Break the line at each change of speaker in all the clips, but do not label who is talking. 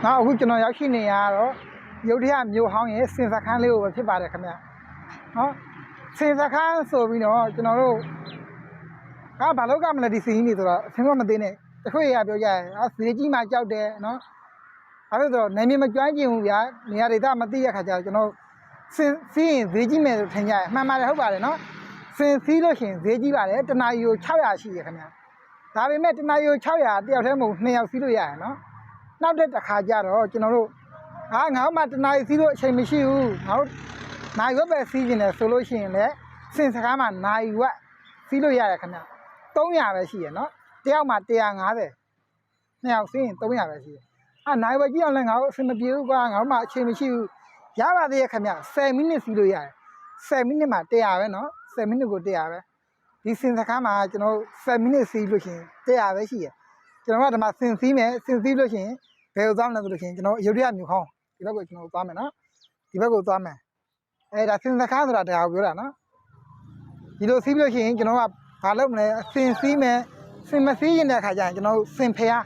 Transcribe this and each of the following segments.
နောက်အခုကျွန်တော်ရောက်ရှိနေရတော့ရုတ်တရက်မြို့ဟောင်းရဲ့စင်စခန်းလေးကိုပဲဖြစ်ပါတယ်ခင်ဗျနော်စင်စခန်းဆိုပြီးတော့ကျွန်တော်တို့ဘာလို့ကမလဲဒီစီးနေဆိုတော့အဆင်မသိနဲ့တခွေရပြောကြတယ်ဈေးကြီးမှကြောက်တယ်နော်အဲ့လိုဆိုတော့နေမြေမကျွမ်းကျင်ဘူးဗျာနေရာဒေသမသိရခါကျတော့ကျွန်တော်စင်စီးရင်ဈေးကြီးမယ်ဆိုထင်ကြတယ်မှန်ပါတယ်ဟုတ်ပါတယ်နော်စင်စီးလို့ရှိရင်ဈေးကြီးပါတယ်တနာရီကို600ရှိရခင်ဗျဒါပေမဲ့တနာရီကို600တယောက်တည်းမဟုတ်2ယောက်စီးလို့ရတယ်နော်နောက်တစ်ခါကျတော့ကျွန်တော်တို့ငါ့မှာတနာရီစီးလို့အချိန်မရှိဘူးငါတို့နိုင်ဝက်ပဲစီးနေတယ်ဆိုလို့ရှိရင်လည်းစင်စကားမှာနိုင်ဝက်စီးလို့ရတယ်ခင်ဗျ300ပဲရှိရနော်တယောက်မှာ150နှစ်ယောက်စီးရင်300ပဲရှိရနိုင်ဝက်ကြည့်အောင်လည်းငါတို့အဆင်မပြေဘူးကွာငါတို့မှအချိန်မရှိဘူးရပါသေးရဲ့ခင်ဗျ10မိနစ်စီးလို့ရတယ်10မိနစ်မှာ100ပဲနော်10မိနစ်ကို100ပဲဒီစင်စကားမှာကျွန်တော်10မိနစ်စီးလို့ရှိရင်100ပဲရှိရကျွန်တော်ကဒီမှာစင်စီးမယ်စင်စီးလို့ရှိရင်ဘယ်ကိုသွားမလဲဆိုလို့ရှိရင်ကျွန်တော်ရုတ်တရက်မြို့ခေါင်းဒီဘက်ကိုကျွန်တော်သွားမယ်နော်ဒီဘက်ကိုသွားမယ်ဒါစင်စကားဆိုတာဒါကိုပြောတာနော်ဒီလိုစီးလို့ရှိရင်ကျွန်တော်ကဘာလုပ်မလဲစင်စီးမယ်စင်မစီးရင်တဲ့အခါကျရင်ကျွန်တော်စင်ဖျား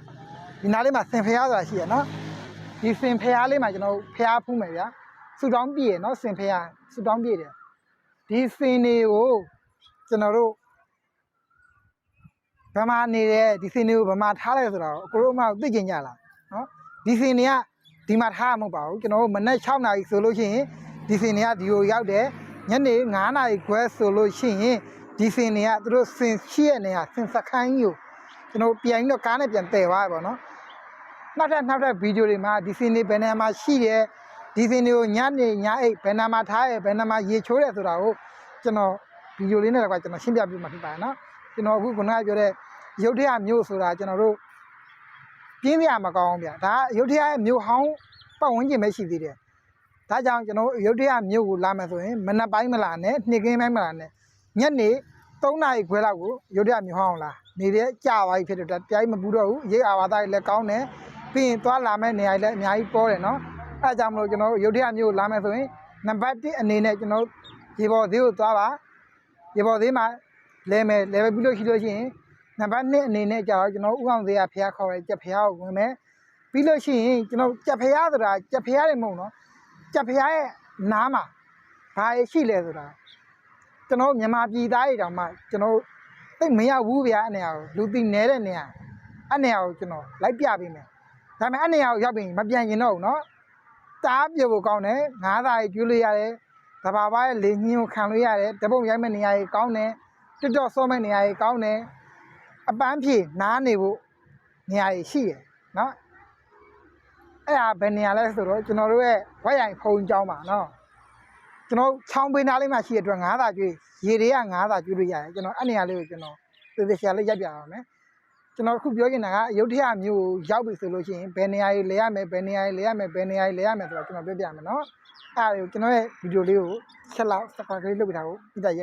ဒီနားလေးမှာစင်ဖျားဆိုတာရှိရနော်ဒီစင်ဖျားလေးမှာကျွန်တော်ဖျားဖူးမယ်ဗျာဆူတောင်းပြည့်နော်စင်ဖျားဆူတောင်းပြည့်တယ်ဒီစင်တွေကိုကျွန်တော်တို့ဗမာနေတဲ့ဒီစင်တွေကိုဗမာထားလိုက်ဆိုတော့အကိုတို့အမသိကျင်ကြလားနော်ဒီစင်တွေကဒီမှာထားမှာမဟုတ်ပါဘူးကျွန်တော်တို့မနေ့6နာရီဆိုလို့ရှိရင်ဒီစင်တွေကဒီကိုရောက်တယ်ညနေ9နာရီခွဲဆိုလို့ရှိရင်ဒီစင်တွေကသူတို့စင်ရှိရနေရစင်စခန်းကြီးကိုကျွန်တော်ပြန်ပြီးတော့ကားနဲ့ပြန်တည်သွားတယ်ပေါ့နော်နောက်ထပ်ဗီဒီယိုတွေမှာဒီစင်တွေဘယ်နေရာမှာရှိတယ်ဒီစင်တွေကိုညနေညအိတ်ဘယ်နာမှာထားရဘယ်နာမှာရေချိုးတယ်ဆိုတာကိုကျွန်တော်ဗီဒီယိုလေးနဲ့တော့ကျွန်တော်ရှင်းပြပြမှာဖြစ်ပါတယ်နော်ကျွန်တော်အခုခုနကပြောတဲ့ရုတ်တရက်မြို့ဆိုတာကျွန်တော်တို့ပြင်းပြမကောင်းဗျာဒါရုတ်တရက်မြို့ဟောင်းပတ်ဝန်းကျင်ပဲရှိသေးတယ်ဒါကြောင့်ကျွန်တော်ရုတ်တရက်မြို့ကိုလာမယ်ဆိုရင်မနက်ပိုင်းမလာနဲ့နေ့ကင်းပိုင်းမလာနဲ့ညနေ3နာရီခွဲလောက်ကိုရုတ်တရက်မြို့ဟောင်းလာနေတဲ့ကြာသွားပြီဖြစ်တော့ပြိုင်မပူတော့ဘူးရိတ်အာဝါသားတွေလည်းကောင်းတယ်ပြီးရင်သွားလာမဲ့နေရာတွေလည်းအများကြီးပေါ်တယ်နော်အဲကြောင့်မလို့ကျွန်တော်ရုတ်တရက်မြို့လာမယ်ဆိုရင်နံပါတ်1အနေနဲ့ကျွန်တော်ရေပေါ်ဈေးကိုသွားပါရေပေါ်ဈေးမှာလဲမယ်လဲပြီးလို့ရှိရင်နံပါတ်2အနေနဲ့ကြာတော့ကျွန်တော်ဥအောင်သေးရဖျားခေါ်ရဲကြက်ဖျားကိုဝင်မယ်ပြီးလို့ရှိရင်ကျွန်တော်ကြက်ဖျားဆိုတာကြက်ဖျားတွေမဟုတ်နော်ကြက်ဖျားရဲ့နားမှာဘာရှိလဲဆိုတာကျွန်တော်မြန်မာပြည်သားတွေတောင်မှကျွန်တော်သိမရောက်ဘူးဗျာအနေအောင်လူသိနေတဲ့နေရာအနေအောင်ကျွန်တော်လိုက်ပြပေးမယ်ဒါပေမဲ့အနေအောင်ရောက်ပြီးမပြန်ရင်တော့ဘူးနော်တားပြေဖို့ကောင်းတယ်9သာကြီးကျွေးလို့ရတယ်တဘာဘာရဲ့လေညင်းကိုခံလို့ရတယ်တပုံရိုက်မဲ့နေရာကြီးကောင်းတယ်တွတ်တော့စောမဲ့နေရာကြီးကောင်းတယ်အပန်းဖြေနားနေဖို့နေရာကြီးရှိတယ်နော်အဲ့ဒါဘယ်နေရာလဲဆိုတော့ကျွန်တော်တို့ရဲ့ဝက်ရိုင်ဖုံကျောင်းပါနော်ကျွန်တော်ချောင်းပေးနားလေးမှာရှိတဲ့အတွက်9သာကျွေးရေတွေက9သာကျွေးလို့ရတယ်ကျွန်တော်အဲ့နေရာလေးကိုကျွန်တော်သေသေးချာလေးရိုက်ပြပါမယ်ကျွန်တော်အခုပြောနေတာကရုတ်တရက်မျိုးရောက်ပြီဆိုလို့ရှိရင်ဘယ်နေရာကြီးလဲရမယ်ဘယ်နေရာကြီးလဲရမယ်ဘယ်နေရာကြီးလဲရမယ်ဆိုတော့ကျွန်တော်ပြောပြမယ်နော်အဲ့ဒါကိုကျွန်တော်ရဲ့ဗီဒီယိုလေးကိုချက်လောက်စပါကလေးလုပ်ပြတာကိုပြသရက်